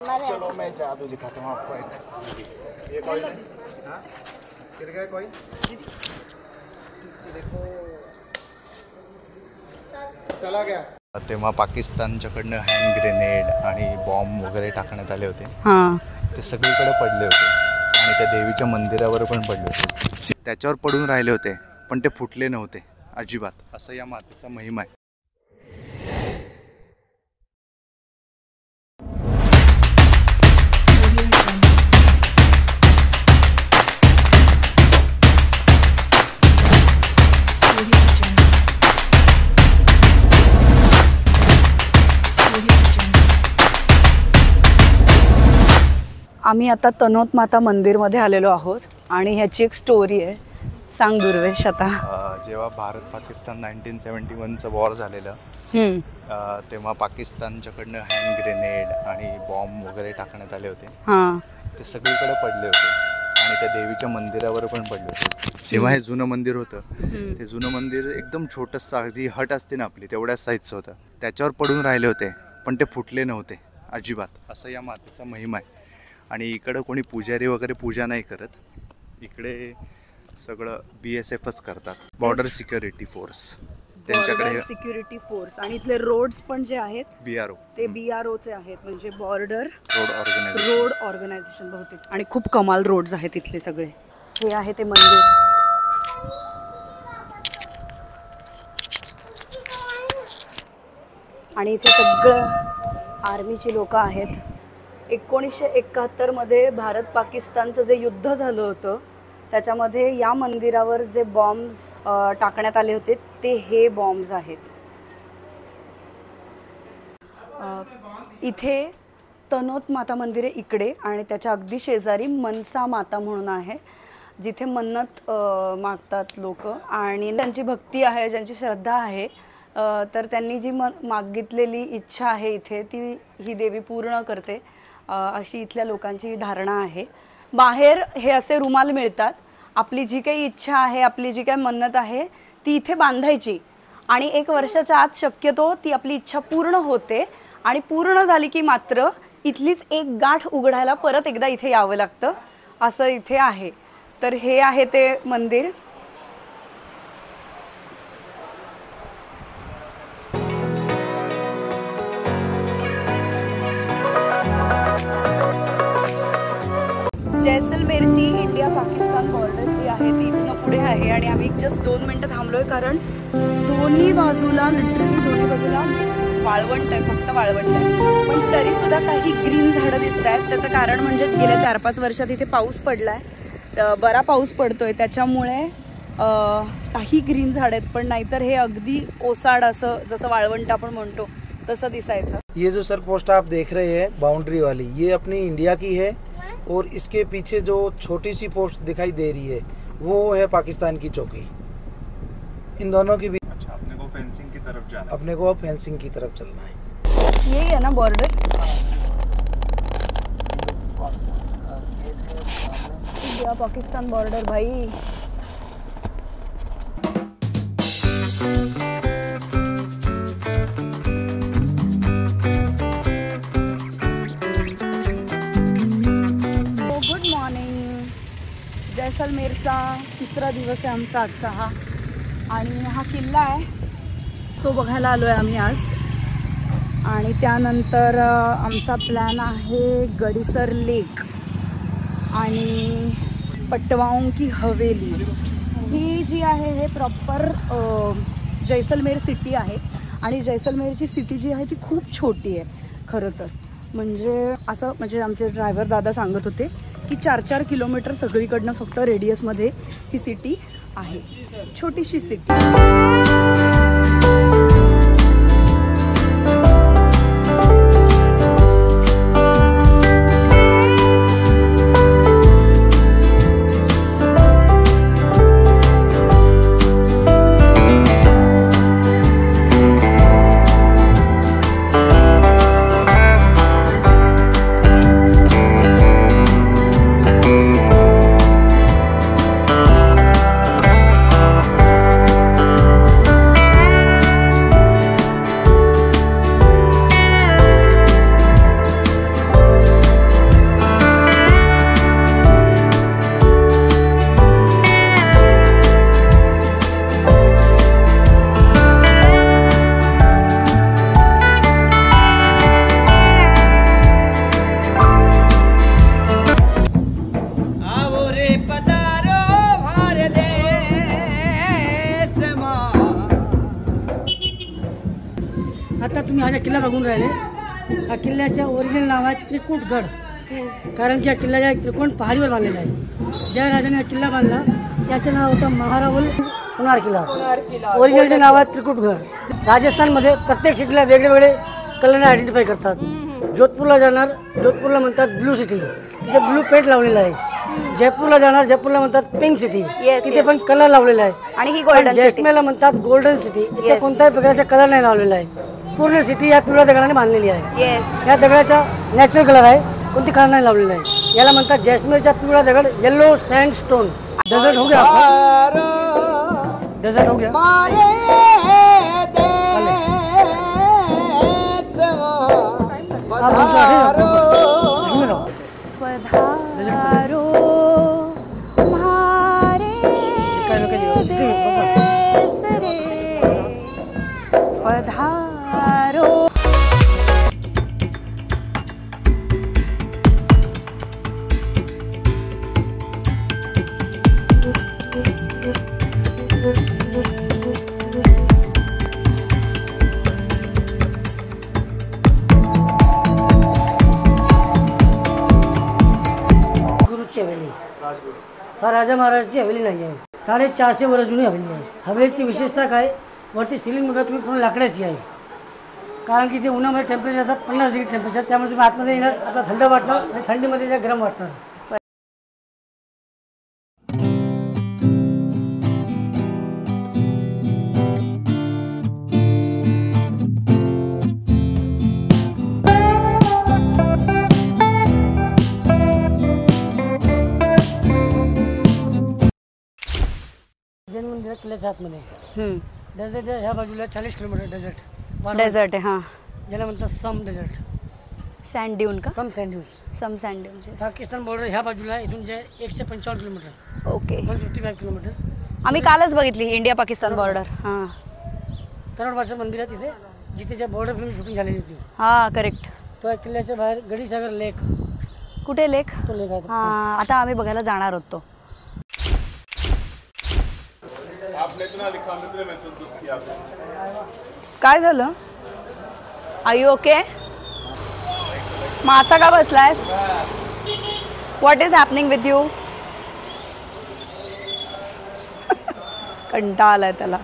चलो मैं जादू दिखाता हूँ आपको एक। ये कॉइन है, हाँ गिर गया कॉइन। देखो चला गया। तेव्हा पाकिस्तानच्याकडनं हँड ग्रेनेड आणि बॉम्ब वगैरे टाकण्यात आले होते। ते सगळीकडे पडले होते आणि त्या देवीच्या मंदिरावर पण पडले होते। त्याच्यावर पडून राहिले होते पण ते फुटले नव्हते अजिबात। असं या मातेचा महिमा आहे। आम्ही आता तनोत माता मंदिरमध्ये आलेलो आहोत आणि ह्याची एक स्टोरी आहे। सांग दुर्वेश आता। जेव्हा भारत पाकिस्तान 1971चं वॉर झालेलं तेव्हा पाकिस्तानच्याकडनं हँड ग्रेनेड आणि बॉम्ब वगैरे टाकण्यात आले होते। ते सगळीकडे पडले होते आणि त्या देवीच्या मंदिरावर पण पडले होते। जेव्हा हे जुनं मंदिर होतं ते जुनं मंदिर एकदम छोटंसं जी हट असते ना आपली तेवढ्याच साईजचं होतं। त्याच्यावर पडून राहिले होते पण ते फुटले नव्हते अजिबात। असं या मातेचा महिमा आहे। आणि इकडे कोणी पुजारी वगैरे पूजा नाही करत, इकडे सगळं BSFच करतात, बॉर्डर सिक्युरिटी फोर्स। त्यांच्याकडे सिक्युरिटी फोर्स आणि इथले रोड्स पण जे आहेत BRO ते BROचे आहेत, म्हणजे बॉर्डर रोड ऑर्गनायझेशन बहुतेक। आणि खूप कमाल रोड्स आहेत इथले सगळे। हे आहे ते मंदिर। आणि इथे सगळं आर्मीची लोक आहेत। 1971 मध्ये भारत पाकिस्तानचं जे युद्ध झालं होतं त्याच्यामध्ये या मंदिरावर जे बॉम्ब्स टाकण्यात आले होते ते हे बॉम्ब्स आहेत। इथे तनोत माता मंदिर आहे इकडे आणि त्याच्या अगदी शेजारी मनसा माता म्हणून आहे, जिथे मन्नत मागतात लोक आणि त्यांची भक्ती आहे, ज्यांची श्रद्धा आहे तर त्यांनी जी मागितलेली इच्छा आहे इथे ती ही देवी पूर्ण करते अशी इथल्या लोकांची धारणा आहे। बाहेर हे असे रुमाल मिळतात, आपली जी काही इच्छा आहे, आपली जी काही मन्नत आहे ती इथे बांधायची आणि 1 वर्षाच्या आत शक्यतो ती आपली इच्छा पूर्ण होते आणि पूर्ण झाली की मात्र इथलीच एक गाठ उघडायला परत एकदा इथे यावं लागतं, असं इथे आहे। तर हे आहे ते मंदिर। जैसलमेरची इंडिया पाकिस्तान बॉर्डर जी आहे ती इथनं पुढे आहे आणि आम्ही जस्ट 2 मिनिटं थांबलोय कारण दोन्ही बाजूला वाळवंट आहे, फक्त वाळवंट आहे, पण तरी सुद्धा काही ग्रीन झाडं दिसत आहेत। त्याचं कारण म्हणजे गेल्या 4-5 वर्षात इथे पाऊस पडलाय, बरा पाऊस पडतोय, त्याच्यामुळे काही ग्रीन झाड आहेत, पण नाहीतर हे अगदी ओसाड असं जसं वाळवंट आपण म्हणतो तसं दिसायचं। ये जो सर पोस्ट आप देख रहे हैं बाउंड्री वाली, ये अपनी इंडिया की है और इसके पीछे जो छोटी सी पोस्ट दिखाई दे रही है वो है पाकिस्तान की चौकी। इन दोनों की भी अच्छा, अपने को फेंसिंग की तरफ जाना है, अपने को फेंसिंग की तरफ चलना है। यही है ना बॉर्डर, इंडिया पाकिस्तान बॉर्डर भाई। जैसलमेरचा 3रा दिवस आहे आमचा आजचा हा, आणि हा किल्ला आहे तो बघायला आलो आहे आम्ही आज। आणि त्यानंतर आमचा प्लॅन आहे गडीसर लेक आणि पटवाओं की हवेली। ही जी आहे हे प्रॉपर जैसलमेर सिटी आहे आणि जैसलमेरची सिटी जी आहे ती खूप छोटी आहे खरं तर, म्हणजे असं म्हणजे आमचे ड्रायव्हर दादा सांगत होते की 4-4 किलोमीटर सगळीकडनं फक्त रेडियसमध्ये ही सिटी आहे, छोटीशी सिटी। किल्ला बघून राहिले. हा किल्ल्याच्या ओरिजिनल नाव आहे त्रिकुटगड, कारण की या किल्ल्याच्या एक त्रिकोण पहाडीवर बांधलेला आहे. ज्या राजाने हा किल्ला बांधला त्याचं नाव होतं महाराहुल सोनार किल्ला. ओरिजिनलचे नाव आहे त्रिकुटगड. राजस्थानमध्ये प्रत्येक सिटीला वेगळे कलरने आयडेंटिफाय करतात. जोधपूरला जाणार, जोधपूरला म्हणतात ब्लू सिटी, तिथे ब्लू पेंट लावलेला आहे. जयपूरला जाणार, जयपूरला म्हणतात पिंक सिटी, तिथे पण कलर लावलेला आहे. आणि ही गोल्डन जैसमेरला म्हणतात गोल्डन सिटी, इथे कोणत्याही प्रकारचा कलर नाही लावलेला आहे. पूर्ण सिटी या पिवळ्या दगडाने बांधलेली आहे. या दगडाचा नॅचरल कलर आहे, कोणती कलर नाही लावलेला आहे. याला म्हणतात जैसमेरचा पिवळा दगड, येलो सँडस्टोन. डेझर्ट हो गया आपका, डेझर्ट हो गया. पधारो म्हारे देश रे, पधारो. हवेली हा राजा महाराजांची हवेली नाही आहे. 450 वर्ष जुनी हवेली आहे. हवेलीची विशेषता काय, वरती सिलिंग बघा तुम्ही पूर्ण लाकडाची आहे, कारण की ते उन्हामध्ये टेम्परेचर जातात 50 डिग्री टेम्परेचर, त्यामुळे तुम्ही आतमध्ये येणार आपला थंड वाटणार आणि थंडीमध्ये त्या गरम वाटणार. किल्ल्याच्या आतमध्ये डेझर्ट ह्या बाजूला 40 किलोमीटर डेझर्ट आहे. हां, ज्याला म्हणतात सम डेझर्ट, सँड ड्यून का, सम सँड ड्यून्स. सम सँड ड्यून. पाकिस्तान बॉर्डर ह्या बाजूला इथून जे 155 किलोमीटर. Okay, 155 kilometre. आम्ही कालच बघितली इंडिया पाकिस्तान बॉर्डर. हां, तरणवाचं मंदिर आहे तिथे, जिथे ज्या बॉर्डर फिल्म शूटिंग झालेली होती. हां करेक्ट. तो किल्ल्याच्या बाहेर गडीसागर लेक. कुठे लेक? तो लेक आहे. हां, आता आम्ही बघायला जाणार होतो. काय झालं? Are you okay? मासा का बसलायस? What is happening with you? कंटाळा आलाय त्याला.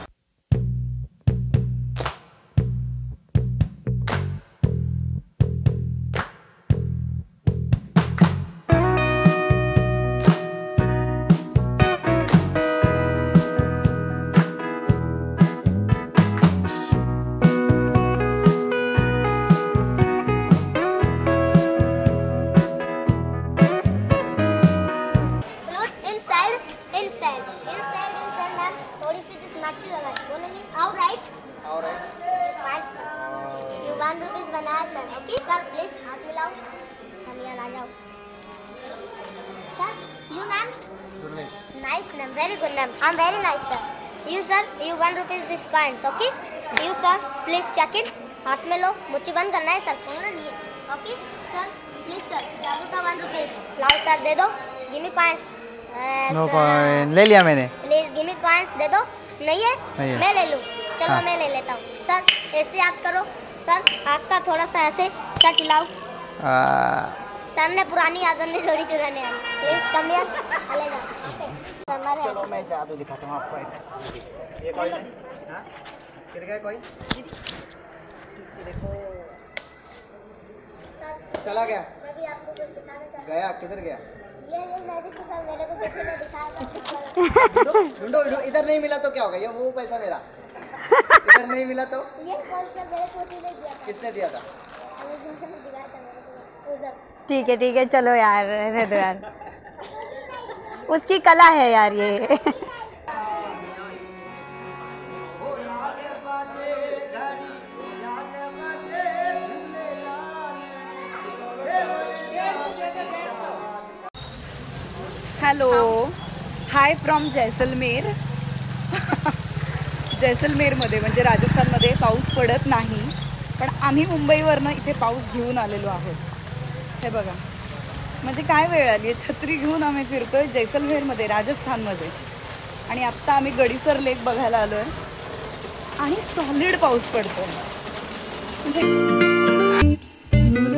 Nice name, very good name. I'm very nice, sir. You sir, you 1 rupees this coins, okay? You sir, please check it. हाथ में लो, मुट्ठी बंद करना है सर, खोलना नहीं है. Okay, sir, please sir, जादू का 1 rupees. लाओ सर, दे दो. Give me coins. No coin ले लिया मैंने. Please give me coins, दे दो. नहीं है? मैं ले लूँ. चलो मैं ले लेता हूँ. सर, ऐसे आप करो. सर, आपका थोड़ा सा ऐसे सर हिलाओ. सर ने पुरानी यादों ने थोड़ी चुराने आई. प्लीज कम हियर, चले जाओ. चलो मैं जादू दिखाता हूँ आपको. एक ये कॉइन है. हाँ, गिर गया कॉइन. देखो चला गया. मैं भी आपको कुछ दिखाना चाहता हूँ. गया किधर गया? ये मैजिक के साथ मेरे को किसी ने दिखाया. ढूंढो ढूंढो. इधर नहीं मिला तो क्या होगा? ये वो पैसा मेरा. इधर नहीं मिला तो ये पैसा मेरे को किसी ने दिया. किसने दिया था? ठीक है चलो यार, रहने दो यार. उसकी कला है यार ये. Hello, hi from Jaisalmer. जैसलमेरमध्ये म्हणजे राजस्थानमध्ये पाऊस पडत नाही, पण आम्ही मुंबईवरनं इथे पाऊस घेऊन आलेलो आहोत. हे बघा, म्हणजे काय वेळ आली आहे. छत्री घेऊन आम्ही फिरतोय जैसलमेरमध्ये, राजस्थानमध्ये. आणि आत्ता आम्ही गडीसर लेक बघायला आलो आहे आणि सॉलिड पाऊस पडतो. म्हणजे आज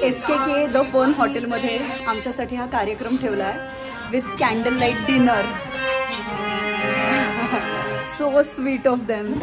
SKK द फन हॉटेलमध्ये आमच्यासाठी हा कार्यक्रम ठेवला आहे with candle light dinner. So sweet of them.